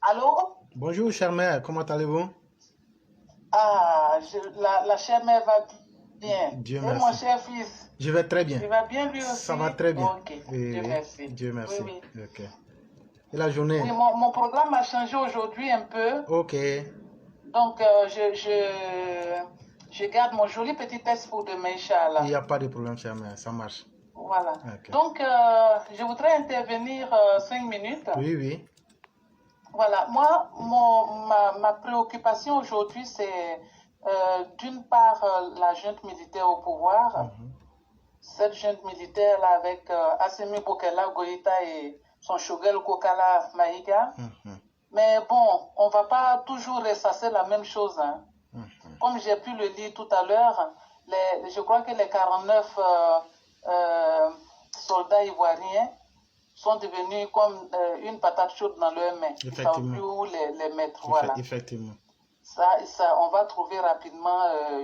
Allô? Bonjour, chère mère, comment allez-vous? Ah, la chère mère va bien. Dieu Et mon merci. cher fils, Je vais très bien. il va bien lui Ça va aussi? très bien. Ok, Oui, Dieu oui, merci. Dieu Oui, merci. oui. Ok. Et la Oui, journée? mon programme a changé aujourd'hui un peu. Ok. Donc, je garde mon joli petit test pour demain, Il Inch'Allah. n'y a pas de problème, chère mère, ça marche. Voilà. Ok. Donc, je voudrais intervenir 5 minutes. Oui, oui. Voilà, moi, ma préoccupation aujourd'hui, c'est d'une part la junte militaire au pouvoir, Mhm, cette junte militaire-là avec Assimi Bokela Goïta et son shogel Kokala Maïga. mhm, Mais bon, on ne va pas toujours ressasser la même chose, hein. mhm. Comme j'ai pu le lire tout à l'heure, je crois que les 49 soldats ivoiriens sont devenus comme une patate chaude dans leurs mains. Ils ne savent plus Effectivement. où les mettre. Voilà. Effectivement. On va trouver rapidement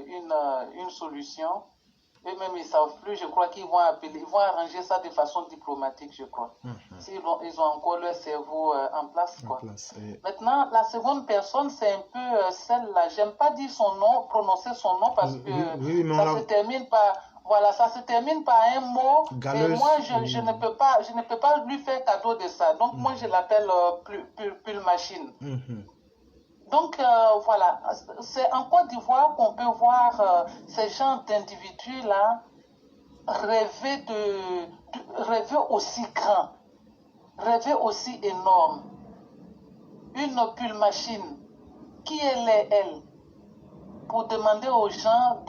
une solution. Eux-mêmes, ils ne savent plus. Je crois qu'ils vont appeler, ils vont arranger ça de façon diplomatique, je crois. Mhm. Ils ont encore leur cerveau en place, En quoi. place. Maintenant, la seconde personne, c'est un peu celle-là. J'aime pas dire son nom, prononcer son nom parce Oui, que oui, oui, mais on ça se l'a termine par, voilà, ça se termine par un mot. Et moi, galeuse. je Oui, ne peux pas, je ne peux pas lui faire cadeau de ça. Donc, moi, je mhm, l'appelle Pull Machine. mhm. Donc, voilà, c'est en Côte d'Ivoire qu'on peut voir ces gens d'individus-là rêver aussi grand, rêver aussi énorme. Une Pull Machine, qui elle, pour demander aux gens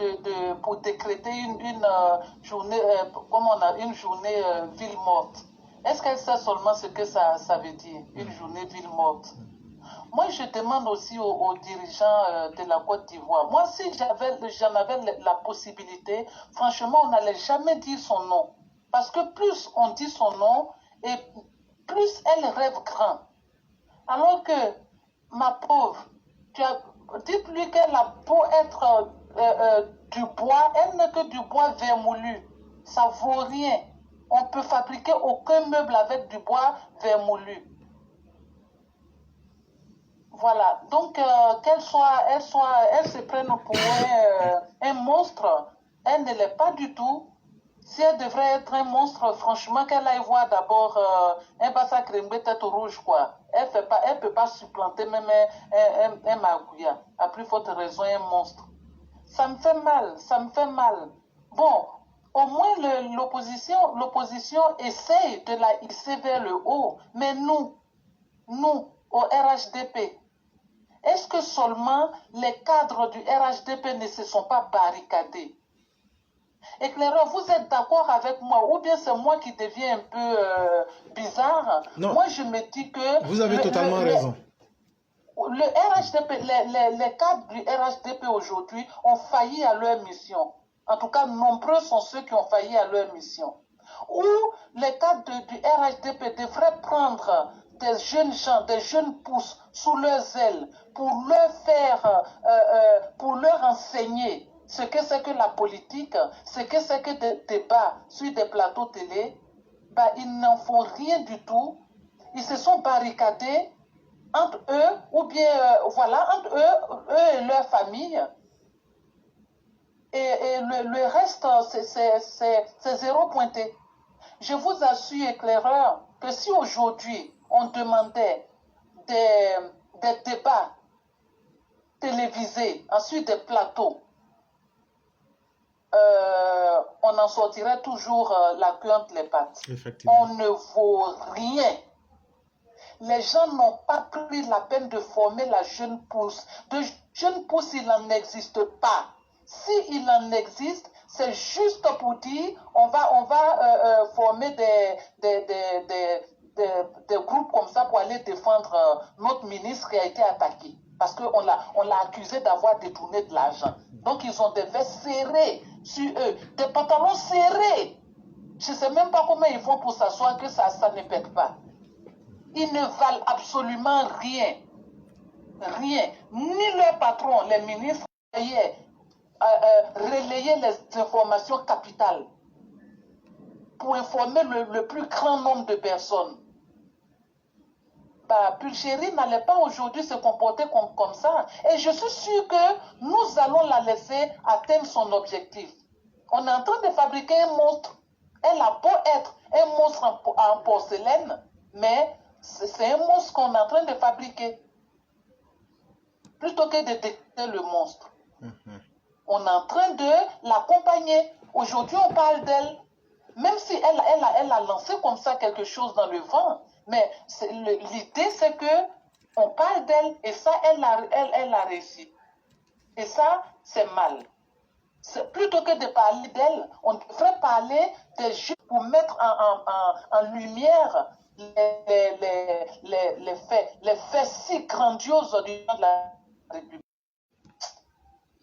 pour décréter une journée, comme on a une journée ville morte. Est-ce qu'elle sait seulement ce que ça veut dire, une Mhm, journée ville morte? mhm. Moi, je demande aussi aux dirigeants de la Côte d'Ivoire. Moi, si j'en avais la possibilité, franchement, on n'allait jamais dire son nom. Parce que plus on dit son nom, et plus elle rêve grand. Alors que, ma pauvre, dites-lui qu'elle a beau être du bois, elle n'est que du bois vermoulu. Ça vaut rien. On ne peut fabriquer aucun meuble avec du bois vermoulu. Voilà. Donc, elle se prenne pour un monstre. Elle ne l'est pas du tout. Si elle devrait être un monstre, franchement, qu'elle aille voir d'abord un Bassa Krembe tête rouge, quoi. Elle peut pas supplanter même un Magouya. À plus forte raison, un monstre. Ça me fait mal, ça me fait mal. Bon, au moins l'opposition essaye de la hisser vers le haut. Mais nous, au RHDP, est-ce que seulement les cadres du RHDP ne se sont pas barricadés? Éclaireur, vous êtes d'accord avec moi ou bien c'est moi qui deviens un peu bizarre? Non, Moi, je me dis que vous avez totalement raison. le RHDP, les cadres du RHDP aujourd'hui ont failli à leur mission. En tout cas, nombreux sont ceux qui ont failli à leur mission. Ou les cadres du RHDP devraient prendre des jeunes gens, des jeunes pousses sous leurs ailes pour leur faire, pour leur enseigner ce que c'est que la politique, ce que c'est que des débats sur des plateaux télé. Ben, ils n'en font rien du tout. Ils se sont barricadés entre eux, ou bien, voilà, entre eux et leur famille. Et le reste, c'est zéro pointé. Je vous assure, éclaireur, que si aujourd'hui on demandait des, des débats télévisés, ensuite des plateaux, on en sortirait toujours la queue entre les pattes. Effectivement. On ne vaut rien. Les gens n'ont pas pris la peine de former la jeune pousse. De jeune pousse, il n'en existe pas. S'il en existe, c'est juste pour dire on va former des groupes comme ça pour aller défendre notre ministre qui a été attaqué. Parce qu'on l'a accusé d'avoir détourné de l'argent. Donc ils ont des vestes serrées sur eux, des pantalons serrés. Je ne sais même pas comment ils font pour s'asseoir que ça ne pète pas. Ils ne valent absolument rien. Rien. Ni leur patron, les ministres, relayer les informations capitales pour informer le plus grand nombre de personnes. bah, Pulchérie n'allait pas aujourd'hui se comporter comme ça. Et je suis sûre que nous allons la laisser atteindre son objectif. On est en train de fabriquer un monstre. Elle a beau être un monstre en porcelaine, mais c'est un monstre qu'on est en train de fabriquer. Plutôt que de détecter le monstre. On est en train de l'accompagner. Aujourd'hui, on parle d'elle. Même si elle a lancé comme ça quelque chose dans le vent, mais l'idée, c'est que on parle d'elle et ça, elle a réussi. Et ça, c'est mal. Plutôt que de parler d'elle, on devrait parler des jeunes pour mettre en lumière les faits si grandioses du de la République.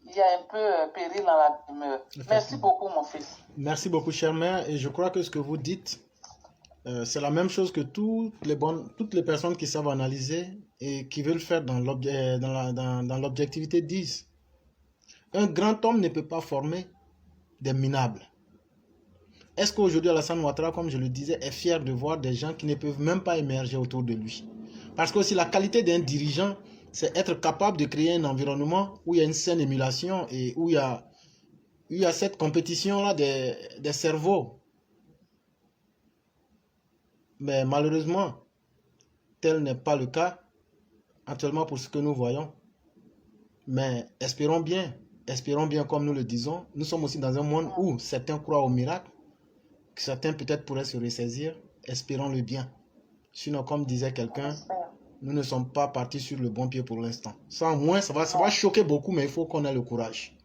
Il y a un peu péril dans la demeure. Merci beaucoup, mon fils. Merci beaucoup, chère mère. Et je crois que ce que vous dites, c'est la même chose que toutes les personnes qui savent analyser et qui veulent faire dans l'objectivité disent. Un grand homme ne peut pas former des minables. Est-ce qu'aujourd'hui, Alassane Ouattara, comme je le disais, est fier de voir des gens qui ne peuvent même pas émerger autour de lui? Parce que aussi la qualité d'un dirigeant, c'est être capable de créer un environnement où il y a une saine émulation et où il y a cette compétition-là des cerveaux. Mais malheureusement, tel n'est pas le cas actuellement pour ce que nous voyons. Mais espérons bien comme nous le disons. Nous sommes aussi dans un monde où certains croient au miracle, que certains peut-être pourraient se ressaisir. Espérons le bien. Sinon, comme disait quelqu'un, nous ne sommes pas partis sur le bon pied pour l'instant. Ça, au moins, ça va choquer beaucoup, mais il faut qu'on ait le courage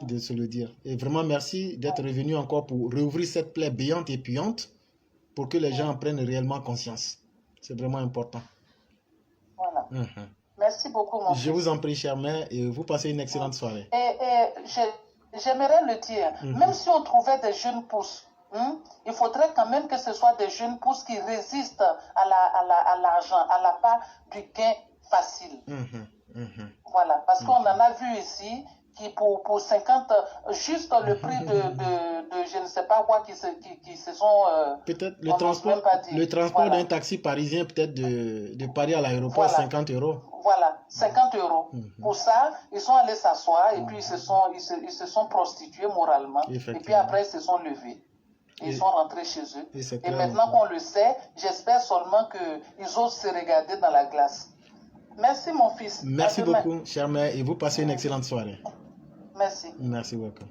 de se le dire. Et vraiment, merci d'être revenu encore pour rouvrir cette plaie béante et puante pour que les gens en prennent réellement conscience. C'est vraiment important. Voilà. Merci beaucoup, mon fils. Je vous en prie, chère mère, et vous passez une excellente soirée. Et j'aimerais le dire, même si on trouvait des jeunes pousses, il faudrait quand même que ce soit des jeunes pousses qui résistent à l'argent, à la part du gain facile. Voilà, parce qu'on en a vu ici qui pour 50, juste le prix de je ne sais pas quoi qui se sont... peut-être le transport d'un taxi parisien, peut-être de Paris à l'aéroport, 50 euros. Voilà, 50 euros. Pour ça, ils sont allés s'asseoir et puis ils se sont prostitués moralement. Et puis après, ils se sont levés. Ils sont rentrés chez eux. Et maintenant qu'on le sait, j'espère seulement qu'ils osent se regarder dans la glace. Merci, mon fils. Merci beaucoup, chère mère, et vous passez une excellente soirée. Merci. Merci beaucoup.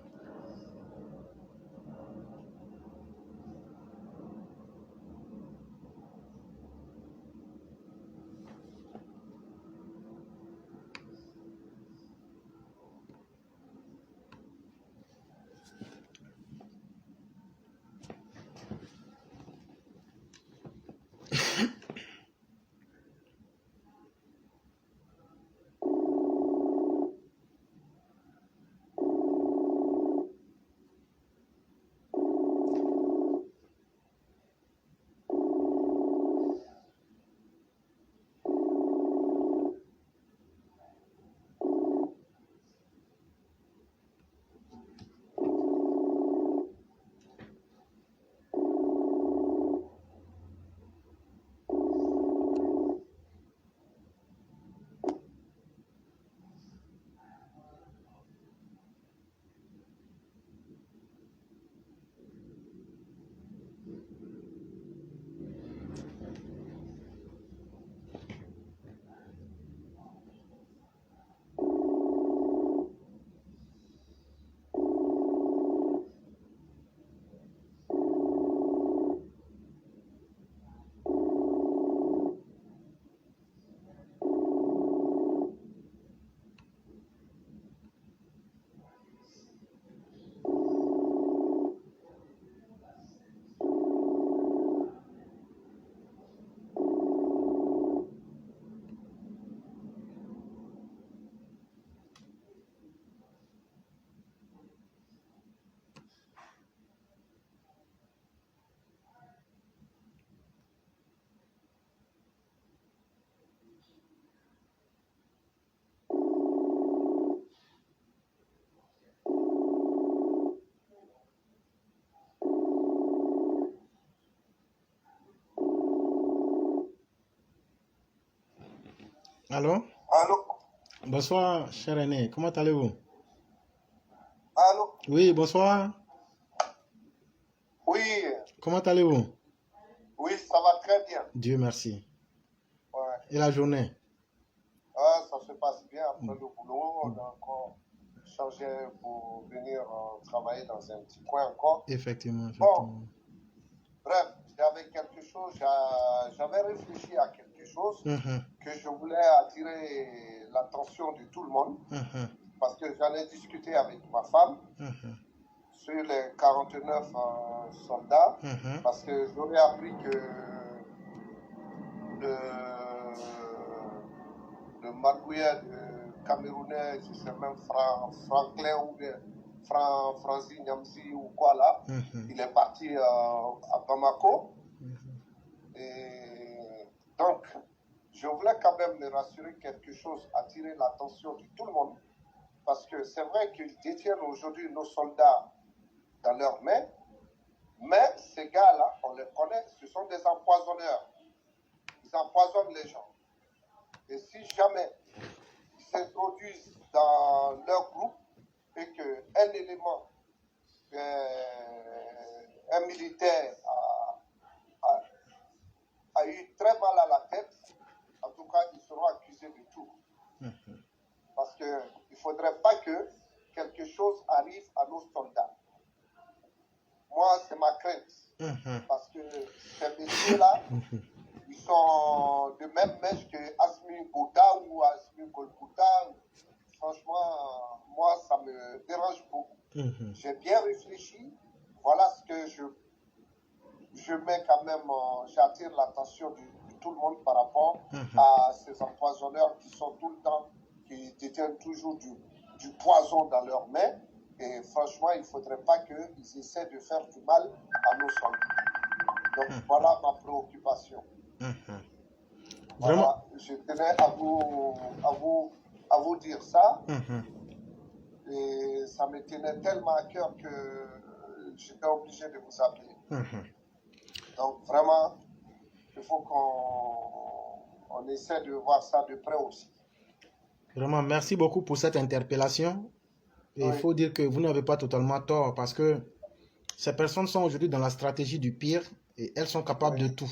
Allô? Allô? Bonsoir, cher aîné. Comment allez-vous? Allô? Oui, bonsoir. Oui, Comment allez-vous? oui, ça va très bien. Dieu merci. Ouais. Et la journée? Ah, ça se passe bien après le boulot. On a encore changé pour venir travailler dans un petit coin encore. Effectivement, Bon, effectivement. bref, j'avais réfléchi à quelque chose Mhm, que je voulais attirer l'attention de tout le monde mhm, parce que j'en ai discuté avec ma femme mhm, sur les 49 soldats mhm, parce que j'aurais appris que le Magouya de Camerounais, je sais même Franklin ou bien Franzi Nyamzi ou quoi là, mhm, il est parti à Bamako. mhm. Et donc, je voulais quand même me rassurer quelque chose, attirer l'attention de tout le monde, parce que c'est vrai qu'ils détiennent aujourd'hui nos soldats dans leurs mains, mais ces gars-là, on les connaît, ce sont des empoisonneurs. Ils empoisonnent les gens. Et si jamais ils s'introduisent dans leur groupe et qu'un élément, un militaire a eu très mal à la tête, en tout cas, ils seront accusés de tout. Parce qu'il ne faudrait pas que quelque chose arrive à nos soldats. Moi, c'est ma crainte. Parce que ces messieurs-là, ils sont de même mèche que Asmi Bota ou Asmi Golgota. Franchement, moi, ça me dérange beaucoup. J'ai bien réfléchi. Voilà ce que je mets quand même, j'attire l'attention de tout le monde par rapport à ces empoisonneurs qui sont tout le temps, qui détiennent toujours du poison dans leurs mains. Et franchement, il ne faudrait pas qu'ils essaient de faire du mal à nos soldats. Donc voilà ma préoccupation. Vraiment? Voilà, je tenais à vous dire ça. Et ça me tenait tellement à cœur que j'étais obligé de vous appeler. Donc vraiment, il faut qu'on essaie de voir ça de près aussi. Vraiment, merci beaucoup pour cette interpellation. Et il Oui. faut dire que vous n'avez pas totalement tort parce que ces personnes sont aujourd'hui dans la stratégie du pire et elles sont capables de tout.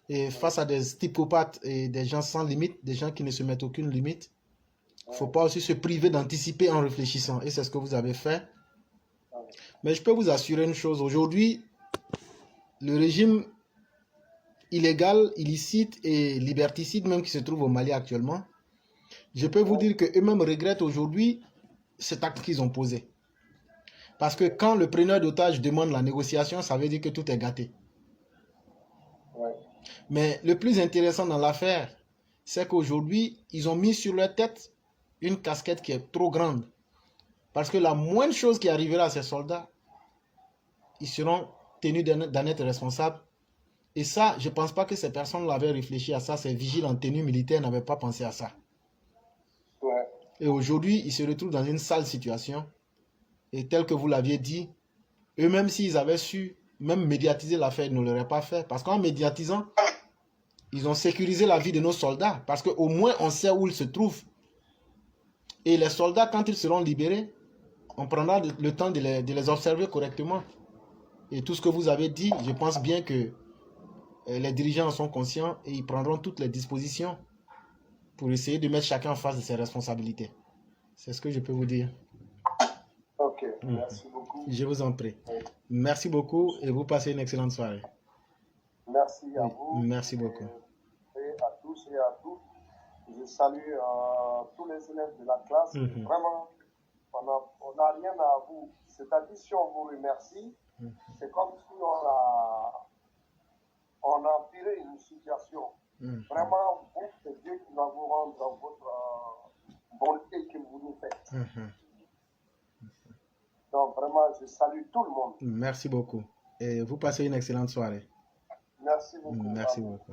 Et face à des psychopathes et des gens sans limite, des gens qui ne se mettent aucune limite, il ne faut pas aussi se priver d'anticiper en réfléchissant. Et c'est ce que vous avez fait. Mais je peux vous assurer une chose. Aujourd'hui, le régime illégal, illicite et liberticide même qui se trouve au Mali actuellement, je peux vous dire qu'eux-mêmes regrettent aujourd'hui cet acte qu'ils ont posé. Parce que quand le preneur d'otage demande la négociation, ça veut dire que tout est gâté. Mais le plus intéressant dans l'affaire, c'est qu'aujourd'hui, ils ont mis sur leur tête une casquette qui est trop grande. Parce que la moindre chose qui arrivera à ces soldats, ils seront tenus d'en être responsables. Et ça, je ne pense pas que ces personnes avaient réfléchi à ça. Ces vigiles en tenue militaire n'avaient pas pensé à ça. Et aujourd'hui, ils se retrouvent dans une sale situation. Et tel que vous l'aviez dit, eux-mêmes, s'ils avaient su même médiatiser l'affaire, ils ne l'auraient pas fait. Parce qu'en médiatisant, ils ont sécurisé la vie de nos soldats. Parce qu'au moins, on sait où ils se trouvent. Et les soldats, quand ils seront libérés, on prendra le temps de les observer correctement. Et tout ce que vous avez dit, je pense bien que les dirigeants en sont conscients et ils prendront toutes les dispositions pour essayer de mettre chacun en face de ses responsabilités. C'est ce que je peux vous dire. Ok, merci beaucoup. Je vous en prie. Merci beaucoup et vous passez une excellente soirée. Merci à vous. Merci beaucoup. Et à tous et à toutes. Je salue tous les élèves de la classe. Vraiment, on n'a rien à vous. C'est-à-dire, si on vous remercie, c'est comme si on a empiré une situation. Vraiment, vous, c'est Dieu qui va vous rendre dans votre bonté que vous nous faites. Donc, vraiment, je salue tout le monde. Merci beaucoup. Et vous passez une excellente soirée. Merci beaucoup. Merci beaucoup.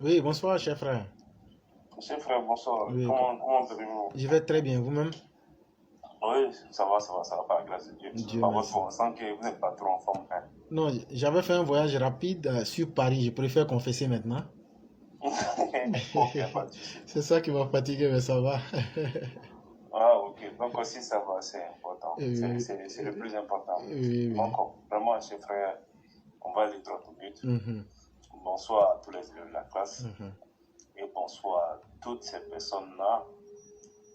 Oui, bonsoir, cher frère. Monsieur frère, bonsoir. Oui, Comment allez-vous? je vais très bien, vous-même? Oui, ça va, par la grâce de Dieu. Dieu Par merci. votre voix, on sent que vous n'êtes pas trop en forme. Hein. Non, j'avais fait un voyage rapide sur Paris. Je préfère confesser maintenant. Ok, pas de souci. C'est ça qui m'a fatigué, mais ça va. Ah, ok. Donc aussi, ça va, c'est important. Oui, C'est le plus important. oui, oui. Donc, vraiment, cher frère, on va aller droit au but. Mhm, Bonsoir à tous les élèves de la classe mhm, et bonsoir à toutes ces personnes-là,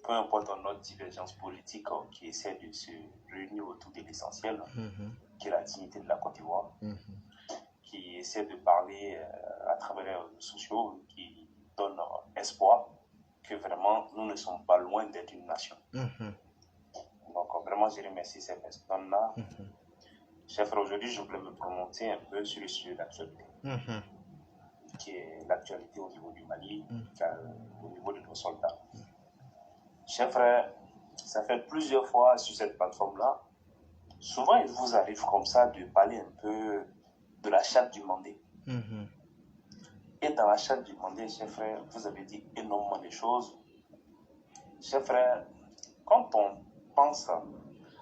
peu importe notre divergence politique, qui essaient de se réunir autour de l'essentiel, mhm, qui est la dignité de la Côte d'Ivoire, mhm, qui essaient de parler à travers les réseaux sociaux, qui donnent espoir que vraiment nous ne sommes pas loin d'être une nation. mhm, Donc vraiment, je remercie ces personnes-là. mhm, Chef, aujourd'hui, je voulais me prononcer un peu sur le sujet d'actualité, mhm, qui est l'actualité au niveau du Mali, au niveau de nos soldats. Chef frère, ça fait plusieurs fois sur cette plateforme-là, souvent il vous arrive comme ça de parler un peu de la charte du Mandé. mhm, Et dans la charte du Mandé, chef frère, vous avez dit énormément de choses. Chef frère, quand on pense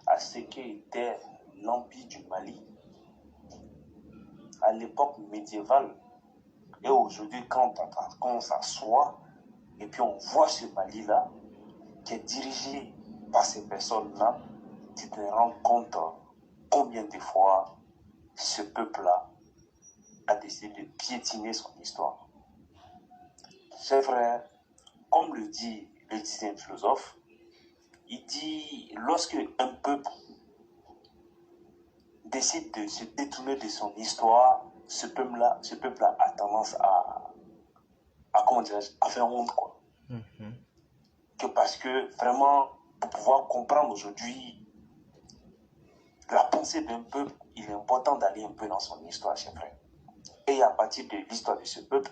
à ce qu'était l'Empire du Mali à l'époque médiévale, et aujourd'hui, quand on s'assoit et puis on voit ce Mali-là, qui est dirigé par ces personnes-là, tu te rends compte combien de fois ce peuple-là a décidé de piétiner son histoire. Chers frères, comme le dit le 10e philosophe, il dit lorsque un peuple décide de se détourner de son histoire, ce peuple-là a tendance à faire honte, quoi. mhm, Que parce que vraiment, pour pouvoir comprendre aujourd'hui la pensée d'un peuple, il est important d'aller un peu dans son histoire, chers frères. Et à partir de l'histoire de ce peuple,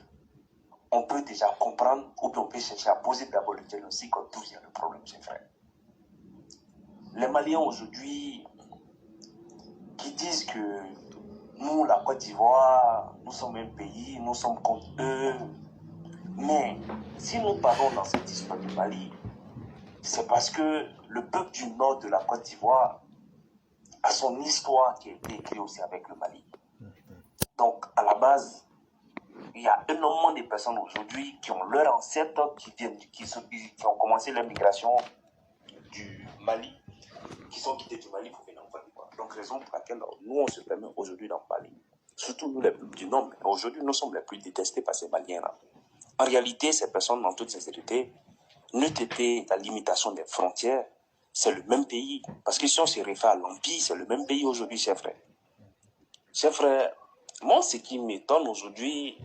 on peut déjà comprendre, ou bien on peut chercher à poser d'abord le diagnostic d'où vient le problème, chers frères. Les Maliens aujourd'hui, qui disent que nous, la Côte d'Ivoire, nous sommes un pays, nous sommes contre eux. Mais si nous parlons dans cette histoire du Mali, c'est parce que le peuple du nord de la Côte d'Ivoire a son histoire qui a été écrite aussi avec le Mali. Donc, à la base, il y a énormément de personnes aujourd'hui qui ont leurs ancêtres qui ont commencé leur migration du Mali, qui sont quittés du Mali pour venir en Côte d'Ivoire. Donc, raison pour laquelle nous, on se permet aujourd'hui d'en parler. Surtout nous, les peuples du Nord. Aujourd'hui, nous sommes les plus détestés par ces Maliens-là. En réalité, ces personnes, dans toute sincérité, n'eût été la limitation des frontières, c'est le même pays. Parce que si on se réfère à l'Empire, c'est le même pays aujourd'hui, chers frères. Chers frères, moi, ce qui m'étonne aujourd'hui,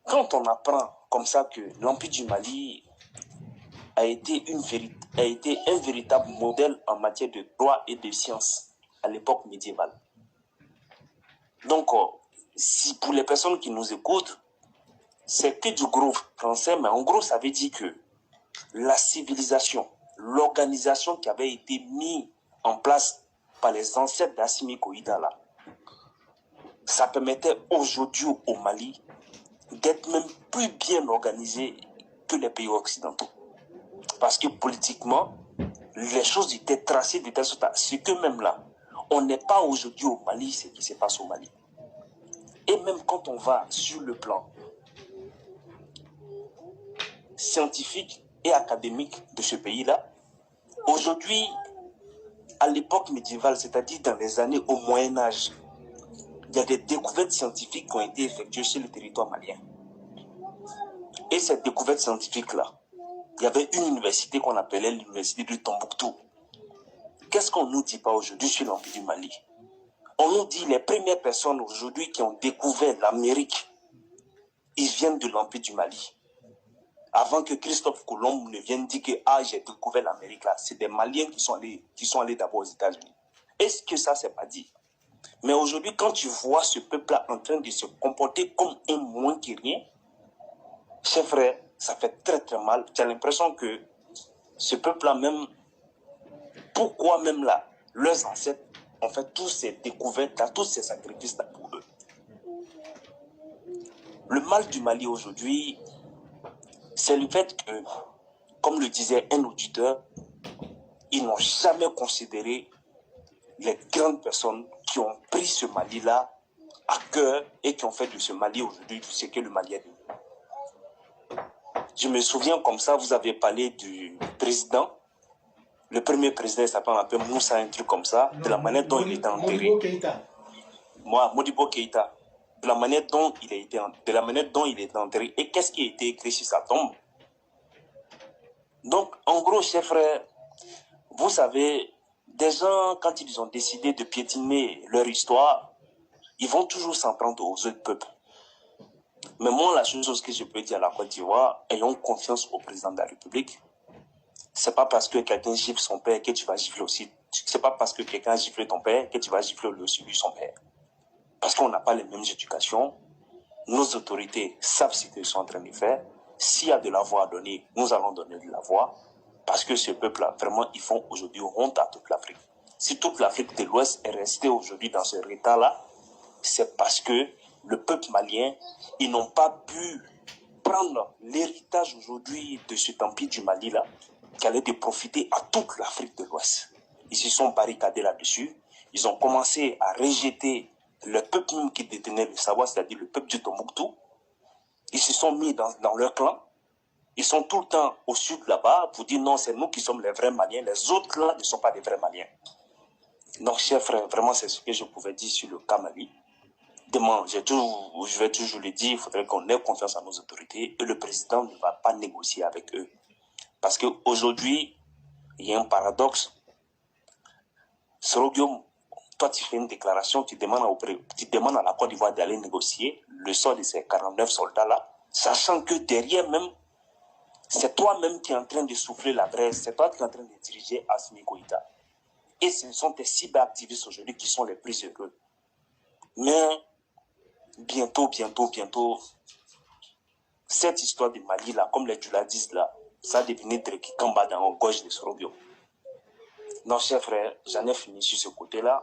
quand on apprend comme ça que l'Empire du Mali a été un véritable modèle en matière de droit et de science à l'époque médiévale. Donc, si pour les personnes qui nous écoutent, c'est que du gros français, mais en gros, ça veut dire que la civilisation, l'organisation qui avait été mise en place par les ancêtres d'Assimi Goïta, là, ça permettait aujourd'hui au Mali d'être même plus bien organisé que les pays occidentaux. Parce que politiquement, les choses étaient tracées de telle sorte à ce que même là, on n'est pas aujourd'hui au Mali ce qui se passe au Mali. Et même quand on va sur le plan scientifique et académique de ce pays-là, aujourd'hui, à l'époque médiévale, c'est-à-dire dans les années au Moyen-Âge, il y a des découvertes scientifiques qui ont été effectuées sur le territoire malien. Et cette découverte scientifique-là, il y avait une université qu'on appelait l'université de Tombouctou. Qu'est-ce qu'on ne nous dit pas aujourd'hui sur l'Empire du Mali? On nous dit les premières personnes aujourd'hui qui ont découvert l'Amérique, ils viennent de l'Empire du Mali. Avant que Christophe Colomb ne vienne dire que j'ai découvert l'Amérique là, c'est des Maliens qui sont allés d'abord aux États-Unis. Est-ce que ça, c'est pas dit? Mais aujourd'hui, quand tu vois ce peuple-là en train de se comporter comme un moins que rien, chers frères, ça fait très très mal. Tu as l'impression que ce peuple-là même, pourquoi même là, leurs ancêtres ont fait tous ces découvertes-là, tous ces sacrifices-là pour eux. Le mal du Mali aujourd'hui, c'est le fait que, comme le disait un auditeur, ils n'ont jamais considéré les grandes personnes qui ont pris ce Mali-là à cœur et qui ont fait de ce Mali aujourd'hui ce que le Mali est. Je me souviens comme ça, vous avez parlé du président. Le premier président, il s'appelle un peu Moussa, un truc comme ça, de la manière dont il était enterré. Modibo Keïta. De la manière dont il est enterré. Et qu'est-ce qui a été écrit sur sa tombe? Donc, en gros, chers frères, vous savez, des gens, quand ils ont décidé de piétiner leur histoire, ils vont toujours s'en prendre aux autres peuples. Mais moi, la chose que je peux dire à la Côte d'Ivoire, ayons confiance au président de la République. C'est pas parce que quelqu'un gifle son père que tu vas gifler aussi. C'est pas parce que quelqu'un a giflé ton père que tu vas gifler aussi lui son père. Parce qu'on n'a pas les mêmes éducations. Nos autorités savent ce qu'ils sont en train de faire. S'il y a de la voix à donner, nous allons donner de la voix. Parce que ce peuple-là, vraiment, ils font aujourd'hui honte à toute l'Afrique. Si toute l'Afrique de l'Ouest est restée aujourd'hui dans ce état-là, c'est parce que le peuple malien, ils n'ont pas pu prendre l'héritage aujourd'hui de cet empire du Mali-là, qui allait de profiter à toute l'Afrique de l'Ouest. Ils se sont barricadés là-dessus. Ils ont commencé à rejeter le peuple même qui détenait le savoir, c'est-à-dire le peuple du Tombouctou. Ils se sont mis dans leur clan. Ils sont tout le temps au sud là-bas pour dire non, c'est nous qui sommes les vrais Maliens. Les autres là ne sont pas des vrais Maliens. Donc, chers frères, vraiment, c'est ce que je pouvais dire sur le cas Mali. Demain, je vais toujours le dire, il faudrait qu'on ait confiance en nos autorités et le président ne va pas négocier avec eux. Parce qu'aujourd'hui, il y a un paradoxe. Sorogium, toi tu fais une déclaration, tu demandes à la Côte d'Ivoire d'aller négocier le sort de ces 49 soldats-là, sachant que derrière même, c'est toi-même qui es en train de souffler la braise, c'est toi qui es en train de diriger Assimi Goïta. Et ce sont tes cyberactivistes aujourd'hui qui sont les plus heureux. Mais bientôt, cette histoire du Mali là, comme les djihadistes là, ça devenait Kamba dans la gauche de Sorobio. Non, chers frères, j'en ai fini sur ce côté-là.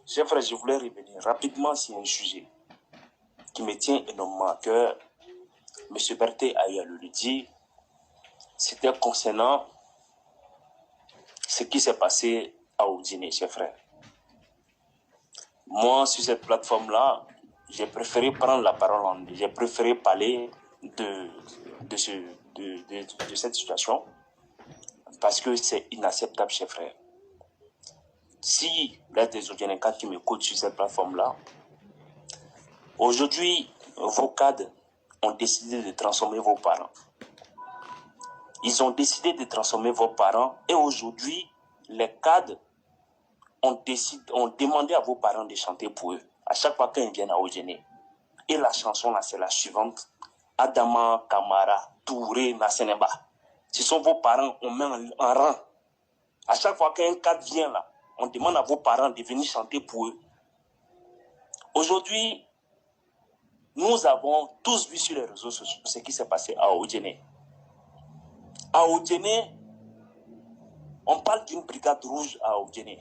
Chers frères, je voulais revenir rapidement sur un sujet qui me tient énormément à cœur. M. Berthet a eu à le dire. C'était concernant ce qui s'est passé à Oudine, chers frères. Moi, sur cette plateforme-là, j'ai préféré prendre la parole, j'ai préféré parler de cette situation parce que c'est inacceptable, chers frères. Si il y a des Oudinenkas qui m'écoutent sur cette plateforme-là, aujourd'hui, vos cadres ont décidé de transformer vos parents. Ils ont décidé de transformer vos parents et aujourd'hui, les cadres ont demandé à vos parents de chanter pour eux. À chaque fois qu'ils viennent à Oudjene. Et la chanson là, c'est la suivante. Adama, Kamara, Touré, Naseneba. Ce sont vos parents, on met en rang. À chaque fois qu'un cadre vient là, on demande à vos parents de venir chanter pour eux. Aujourd'hui, nous avons tous vu sur les réseaux sociaux ce qui s'est passé à Oudjene. À Oudjene, on parle d'une brigade rouge à Oudjene.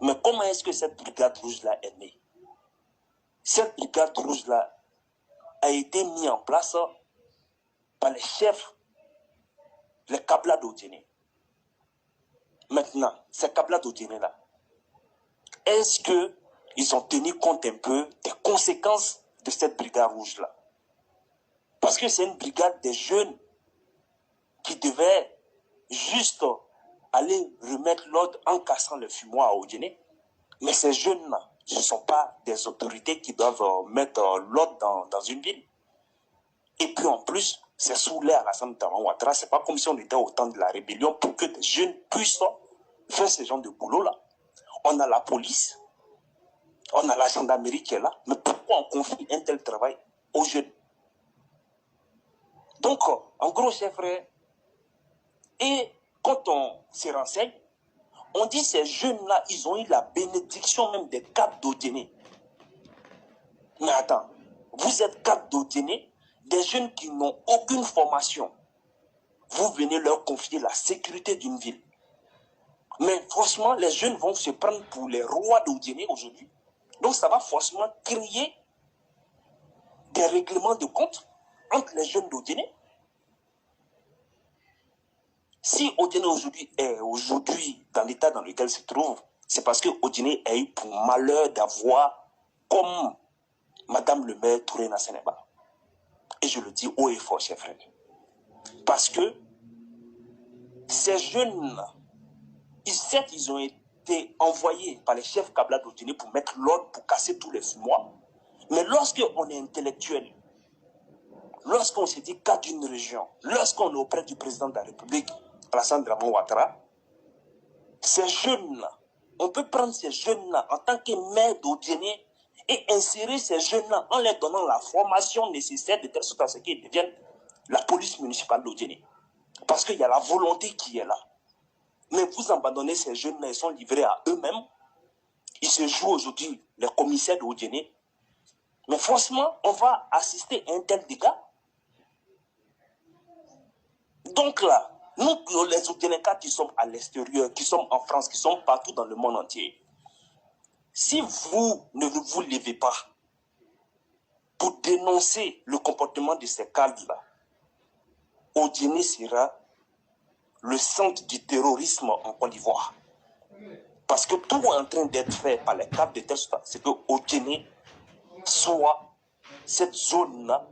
Mais comment est-ce que cette brigade rouge-là est née? Cette brigade rouge-là a été mise en place par les chefs, les Kabla d'Oudjene. Maintenant, ces Kabla d'Oudjene-là, est-ce qu'ils ont tenu compte un peu des conséquences de cette brigade rouge-là? Parce que c'est une brigade des jeunes qui devaient juste aller remettre l'ordre en cassant le fumoir à Oudjene. Mais ces jeunes-là, ce ne sont pas des autorités qui doivent mettre l'ordre dans une ville. Et puis en plus, c'est sous l'air Alassane Ouattara. Ce n'est pas comme si on était au temps de la rébellion pour que des jeunes puissent faire ce genre de boulot-là. On a la police, on a la gendarmerie qui est là. Mais pourquoi on confie un tel travail aux jeunes? Donc, en gros, chers frères, et quand on se renseigne, on dit que ces jeunes-là, ils ont eu la bénédiction même des cadres d'Oudjene. Mais attends, vous êtes cadres d'Oudjene, des jeunes qui n'ont aucune formation. Vous venez leur confier la sécurité d'une ville. Mais franchement, les jeunes vont se prendre pour les rois d'Oudjene aujourd'hui. Donc ça va forcément créer des règlements de compte entre les jeunes d'Odéné. Si Odéné aujourd'hui est dans l'état dans lequel il se trouve, c'est parce que Odéné a eu pour malheur d'avoir comme Madame le maire Touré Nasseneba. Et je le dis haut et fort, chers frères. Parce que ces jeunes, certes, ils ont été envoyés par les chefs Kabla d'Odéné pour mettre l'ordre, pour casser tous les fumoirs. Mais lorsqu'on est intellectuel, lorsqu'on se dit cas d'une région, lorsqu'on est auprès du président de la République, Alassane Dramane Ouattara, ces jeunes-là, on peut prendre ces jeunes-là en tant que maire d'Odéné et insérer ces jeunes-là en leur donnant la formation nécessaire de telle sorte à ce qu'ils deviennent la police municipale d'Odéné. Parce qu'il y a la volonté qui est là. Mais vous abandonnez ces jeunes-là, ils sont livrés à eux-mêmes. Ils se jouent aujourd'hui les commissaires d'Odéné. Mais franchement, on va assister à un tel dégât. Donc là, nous, les Odénéens qui sommes à l'extérieur, qui sommes en France, qui sommes partout dans le monde entier, si vous ne vous levez pas pour dénoncer le comportement de ces cadres-là, Odéné sera le centre du terrorisme en Côte d'Ivoire. Parce que tout est en train d'être fait par les cadres de telle sorte, c'est que Odéné soit cette zone-là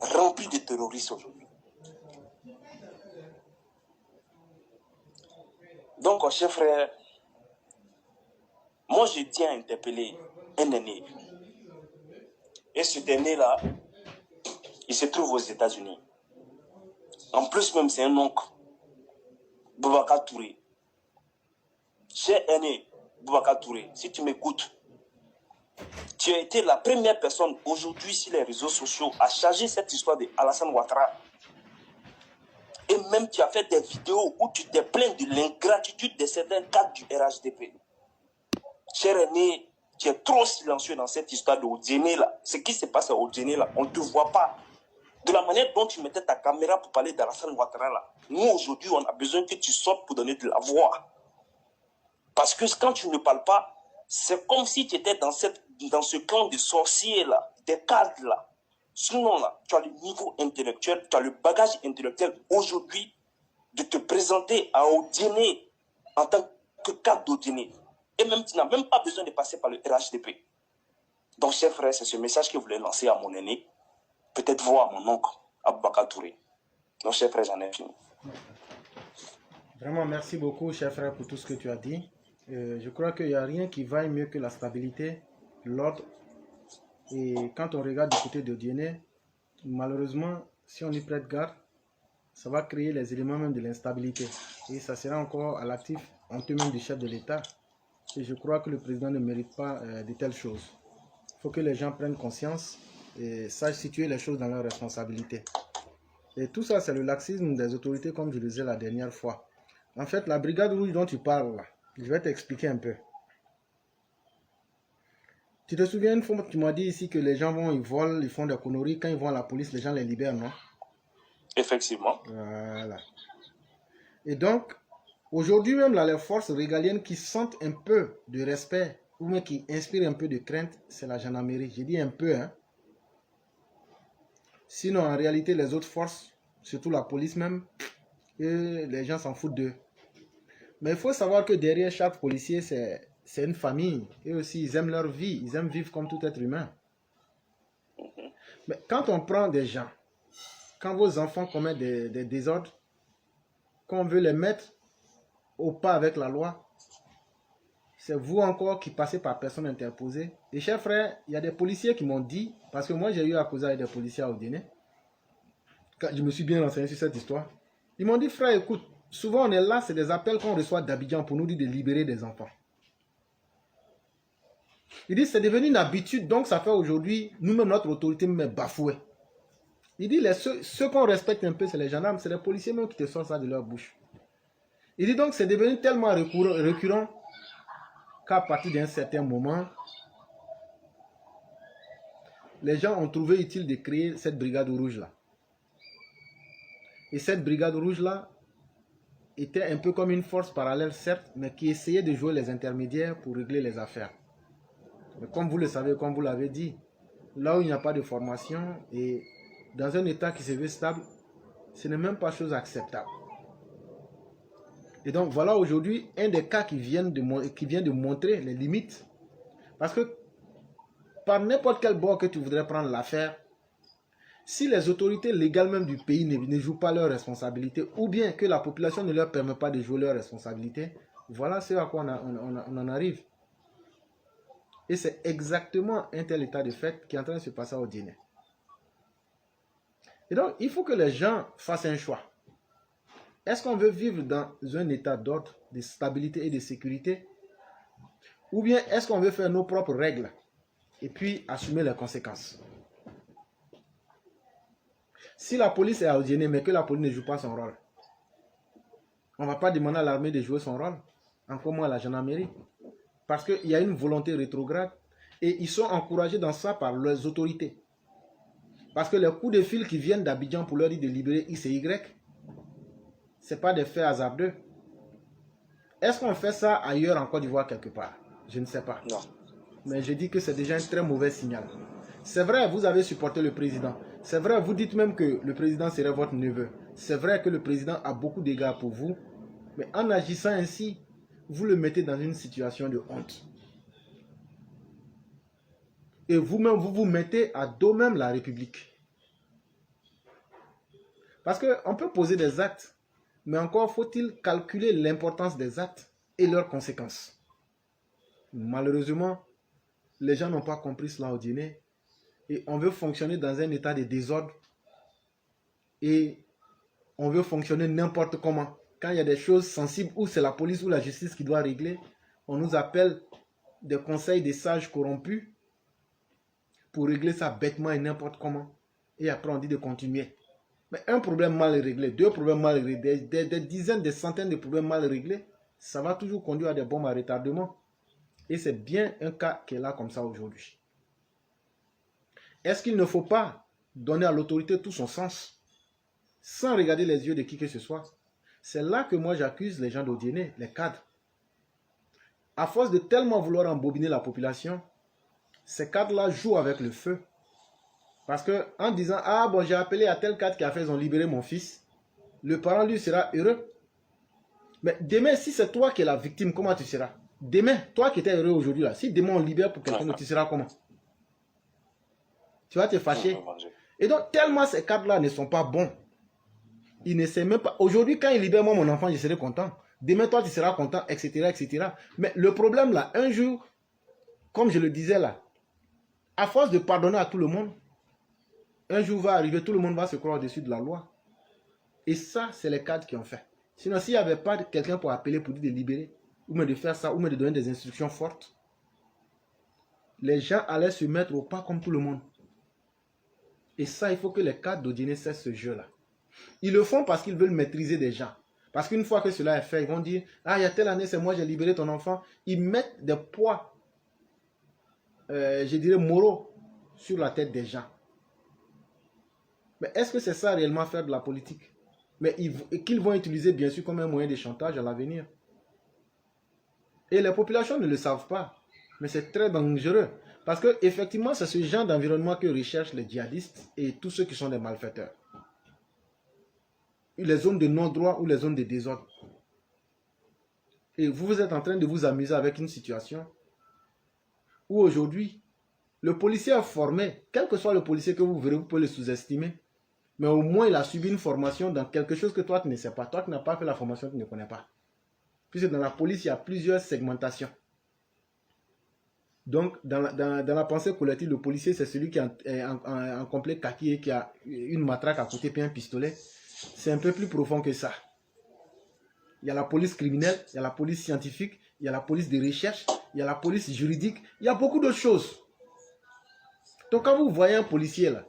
remplie de terroristes aujourd'hui. Donc, chers frères, moi je tiens à interpeller un aîné. Et cet aîné-là, il se trouve aux États-Unis. En plus même, c'est un oncle, Boubacar Touré. Cher aîné, Boubacar Touré, si tu m'écoutes, tu as été la première personne aujourd'hui sur les réseaux sociaux à charger cette histoire de Alassane Ouattara. Et même tu as fait des vidéos où tu t'es plaint de l'ingratitude de certains cadres du RHDP. Cher aîné, tu es trop silencieux dans cette histoire de Odéné là. Ce qui se passe à Odéné là, on ne te voit pas. De la manière dont tu mettais ta caméra pour parler d'Alassane Ouattara là, nous aujourd'hui on a besoin que tu sortes pour donner de la voix. Parce que quand tu ne parles pas, c'est comme si tu étais dans ce clan de sorciers là, des cadres là. Sinon là, tu as le niveau intellectuel, tu as le bagage intellectuel aujourd'hui de te présenter à Odéné en tant que cadre d'Odéné. Et même tu n'as même pas besoin de passer par le RHDP. Donc, chers frères, c'est ce message que je voulais lancer à mon aîné. Peut-être voir mon oncle, Aboubacar Touré. Donc, chers frères, j'en ai fini. Vraiment, merci beaucoup, cher frère, pour tout ce que tu as dit. Je crois qu'il n'y a rien qui vaille mieux que la stabilité, l'ordre. Et quand on regarde du côté de Odéné, malheureusement, si on y prête garde, ça va créer les éléments même de l'instabilité. Et ça sera encore à l'actif en même du chef de l'État. Et je crois que le président ne mérite pas de telles choses. Il faut que les gens prennent conscience et sachent situer les choses dans leurs responsabilités. Et tout ça, c'est le laxisme des autorités, comme je le disais la dernière fois. En fait, la brigade rouge dont tu parles, là, je vais t'expliquer un peu. Tu te souviens une fois, tu m'as dit ici que les gens vont, ils volent, ils font des conneries. Quand ils vont à la police, les gens les libèrent, non? Effectivement. Voilà. Et donc, aujourd'hui même, là, les forces régaliennes qui sentent un peu de respect, ou même qui inspirent un peu de crainte, c'est la gendarmerie. J'ai dit un peu, hein. Sinon, en réalité, les autres forces, surtout la police même, les gens s'en foutent d'eux. Mais il faut savoir que derrière chaque policier, c'est une famille. Et aussi, ils aiment leur vie. Ils aiment vivre comme tout être humain. Mais quand on prend des gens, quand vos enfants commettent des désordres, qu'on veut les mettre au pas avec la loi, c'est vous encore qui passez par personne interposée. Et chers frères, il y a des policiers qui m'ont dit, parce que moi j'ai eu à causer avec des policiers à Odéné, quand je me suis bien renseigné sur cette histoire, ils m'ont dit, frère, écoute, souvent on est là, c'est des appels qu'on reçoit d'Abidjan pour nous dire de libérer des enfants. Il dit, c'est devenu une habitude, donc ça fait aujourd'hui, nous-mêmes, notre autorité même est bafouée. Il dit, ceux qu'on respecte un peu, c'est les gendarmes, c'est les policiers même qui te sortent ça de leur bouche. Il dit donc, c'est devenu tellement récurrent qu'à partir d'un certain moment, les gens ont trouvé utile de créer cette brigade rouge-là. Et cette brigade rouge-là était un peu comme une force parallèle, certes, mais qui essayait de jouer les intermédiaires pour régler les affaires. Mais comme vous le savez, comme vous l'avez dit, là où il n'y a pas de formation et dans un État qui se veut stable, ce n'est même pas chose acceptable. Et donc voilà aujourd'hui un des cas qui vient de montrer les limites. Parce que par n'importe quel bord que tu voudrais prendre l'affaire, si les autorités légales même du pays ne jouent pas leurs responsabilités, ou bien que la population ne leur permet pas de jouer leurs responsabilités, voilà ce à quoi on en arrive. Et c'est exactement un tel état de fait qui est en train de se passer au Guinée. Et donc, il faut que les gens fassent un choix. Est-ce qu'on veut vivre dans un état d'ordre, de stabilité et de sécurité? Ou bien est-ce qu'on veut faire nos propres règles et puis assumer les conséquences? Si la police est à Guinée, mais que la police ne joue pas son rôle, on ne va pas demander à l'armée de jouer son rôle, encore moins à la gendarmerie. Parce qu'il y a une volonté rétrograde et ils sont encouragés dans ça par leurs autorités. Parce que les coups de fil qui viennent d'Abidjan pour leur dire de libérer ICY, ce n'est pas des faits hasardeux. Est-ce qu'on fait ça ailleurs en Côte d'Ivoire quelque part? Je ne sais pas. Non. Mais je dis que c'est déjà un très mauvais signal. C'est vrai, vous avez supporté le président. C'est vrai, vous dites même que le président serait votre neveu. C'est vrai que le président a beaucoup d'égards pour vous. Mais en agissant ainsi, vous le mettez dans une situation de honte. Et vous-même, vous vous mettez à dos même la République. Parce qu'on peut poser des actes, mais encore faut-il calculer l'importance des actes et leurs conséquences. Malheureusement, les gens n'ont pas compris cela au Guinée. Et on veut fonctionner dans un état de désordre. Et on veut fonctionner n'importe comment. Quand il y a des choses sensibles où c'est la police ou la justice qui doit régler, on nous appelle des conseils des sages corrompus pour régler ça bêtement et n'importe comment. Et après on dit de continuer. Mais un problème mal réglé, deux problèmes mal réglés, des dizaines, des centaines de problèmes mal réglés, ça va toujours conduire à des bombes à retardement. Et c'est bien un cas qui est là comme ça aujourd'hui. Est-ce qu'il ne faut pas donner à l'autorité tout son sens, sans regarder les yeux de qui que ce soit? C'est là que moi j'accuse les gens d'Odiéné, les cadres. À force de tellement vouloir embobiner la population, ces cadres-là jouent avec le feu. Parce que en disant, ah bon, j'ai appelé à tel cadre qui a fait, ils ont libéré mon fils, le parent lui sera heureux. Mais demain, si c'est toi qui es la victime, comment tu seras? Demain, toi qui étais heureux aujourd'hui, là, si demain on libère pour quelqu'un, tu seras comment? Tu vas te fâcher. Et donc, tellement ces cadres-là ne sont pas bons. Ils ne savent même pas. Aujourd'hui, quand ils libèrent moi, mon enfant, je serai content. Demain, toi, tu seras content, etc., etc. Mais le problème, là, un jour, comme je le disais là, à force de pardonner à tout le monde, un jour va arriver, tout le monde va se croire au-dessus de la loi. Et ça, c'est les cadres qui ont fait. Sinon, s'il n'y avait pas quelqu'un pour appeler, pour dire de libérer, ou même de faire ça, ou même de donner des instructions fortes, les gens allaient se mettre au pas comme tout le monde. Et ça, il faut que les cadres d'Odiéné cessent ce jeu-là. Ils le font parce qu'ils veulent maîtriser des gens. Parce qu'une fois que cela est fait, ils vont dire, ah, il y a telle année, c'est moi, j'ai libéré ton enfant. Ils mettent des poids, je dirais, moraux sur la tête des gens. Mais est-ce que c'est ça réellement faire de la politique? Mais qu'ils vont utiliser bien sûr comme un moyen de chantage à l'avenir. Et les populations ne le savent pas. Mais c'est très dangereux. Parce que effectivement, c'est ce genre d'environnement que recherchent les djihadistes et tous ceux qui sont des malfaiteurs. Les zones de non-droit ou les zones de désordre. Et vous êtes en train de vous amuser avec une situation où aujourd'hui, le policier est formé, quel que soit le policier que vous verrez, vous pouvez le sous-estimer. Mais au moins, il a subi une formation dans quelque chose que toi, tu ne sais pas. Toi, tu n'as pas fait la formation, tu ne connais pas. Puisque dans la police, il y a plusieurs segmentations. Donc, dans la pensée collective, le policier, c'est celui qui est en complet kaki et qui a une matraque à côté puis un pistolet. C'est un peu plus profond que ça. Il y a la police criminelle, il y a la police scientifique, il y a la police de recherche, il y a la police juridique. Il y a beaucoup d'autres choses. Donc, quand vous voyez un policier là,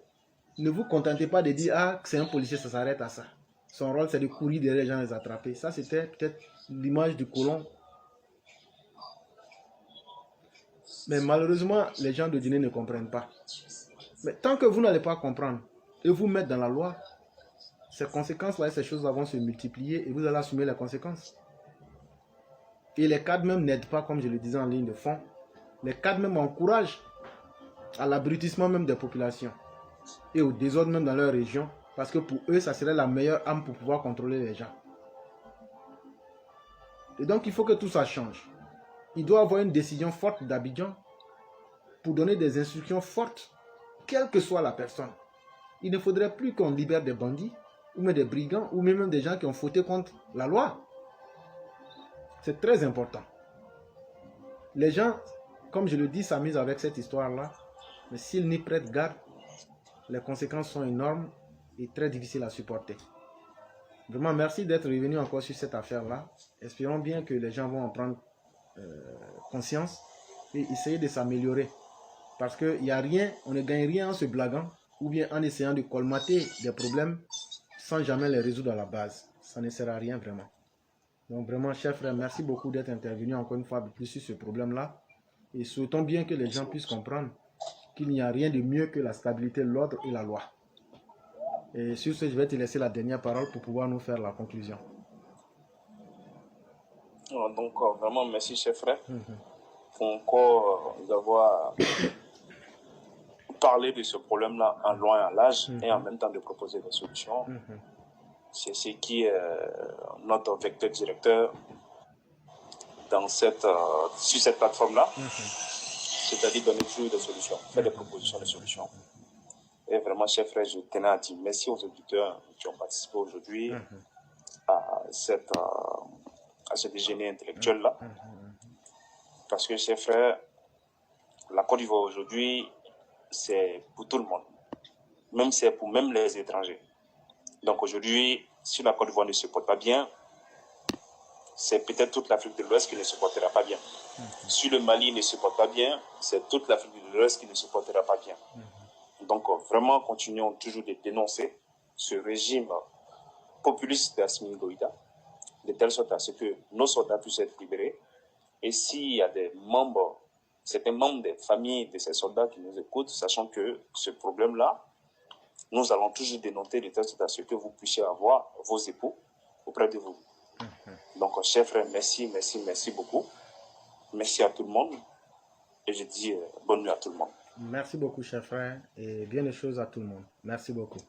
ne vous contentez pas de dire, ah, c'est un policier, ça s'arrête à ça. Son rôle, c'est de courir derrière les gens et les attraper. Ça, c'était peut-être l'image du colon. Mais malheureusement, les gens de Guinée ne comprennent pas. Mais tant que vous n'allez pas comprendre et vous mettre dans la loi, ces conséquences-là et ces choses-là vont se multiplier et vous allez assumer les conséquences. Et les cadres même n'aident pas, comme je le disais en ligne de fond. Les cadres même encouragent à l'abrutissement même des populations et au désordre même dans leur région, parce que pour eux, ça serait la meilleure arme pour pouvoir contrôler les gens. Et donc, il faut que tout ça change. Il doit y avoir une décision forte d'Abidjan pour donner des instructions fortes, quelle que soit la personne. Il ne faudrait plus qu'on libère des bandits, ou même des brigands, ou même des gens qui ont fauté contre la loi. C'est très important. Les gens, comme je le dis, s'amusent avec cette histoire-là, mais s'ils n'y prêtent garde, les conséquences sont énormes et très difficiles à supporter. Vraiment, merci d'être revenu encore sur cette affaire-là. Espérons bien que les gens vont en prendre conscience et essayer de s'améliorer. Parce qu'il n'y a rien, on ne gagne rien en se blaguant ou bien en essayant de colmater des problèmes sans jamais les résoudre à la base. Ça ne sert à rien vraiment. Donc vraiment, chers frères, merci beaucoup d'être intervenu encore une fois de plus sur ce problème-là. Et souhaitons bien que les gens puissent comprendre qu'il n'y a rien de mieux que la stabilité, l'ordre et la loi. Et sur ce, je vais te laisser la dernière parole pour pouvoir nous faire la conclusion. Donc, vraiment, merci, chers frères, pour encore nous avoir parlé de ce problème-là en long et en large, et en même temps de proposer des solutions. C'est ce qui est notre vecteur directeur dans sur cette plateforme-là, c'est-à-dire donner toujours des solutions, faire des propositions de solutions. Et vraiment, chers frères, je tenais à dire merci aux auditeurs qui ont participé aujourd'hui à ce déjeuner intellectuel-là. Parce que, chers frères, la Côte d'Ivoire aujourd'hui, c'est pour tout le monde. Même c'est pour même les étrangers. Donc aujourd'hui, si la Côte d'Ivoire ne se porte pas bien, c'est peut-être toute l'Afrique de l'Ouest qui ne se portera pas bien. Si le Mali ne se porte pas bien, c'est toute l'Afrique de l'Ouest qui ne se portera pas bien. Donc vraiment, continuons toujours de dénoncer ce régime populiste d'Assimi Goïta, de telle sorte à ce que nos soldats puissent être libérés. Et s'il y a certains membres des familles de ces soldats qui nous écoutent, sachant que ce problème-là, nous allons toujours dénoncer de telle sorte à ce que vous puissiez avoir vos époux auprès de vous. Donc, chers frères, merci beaucoup. Merci à tout le monde. Et je dis bonne nuit à tout le monde. Merci beaucoup, chers frères, et bien les choses à tout le monde. Merci beaucoup.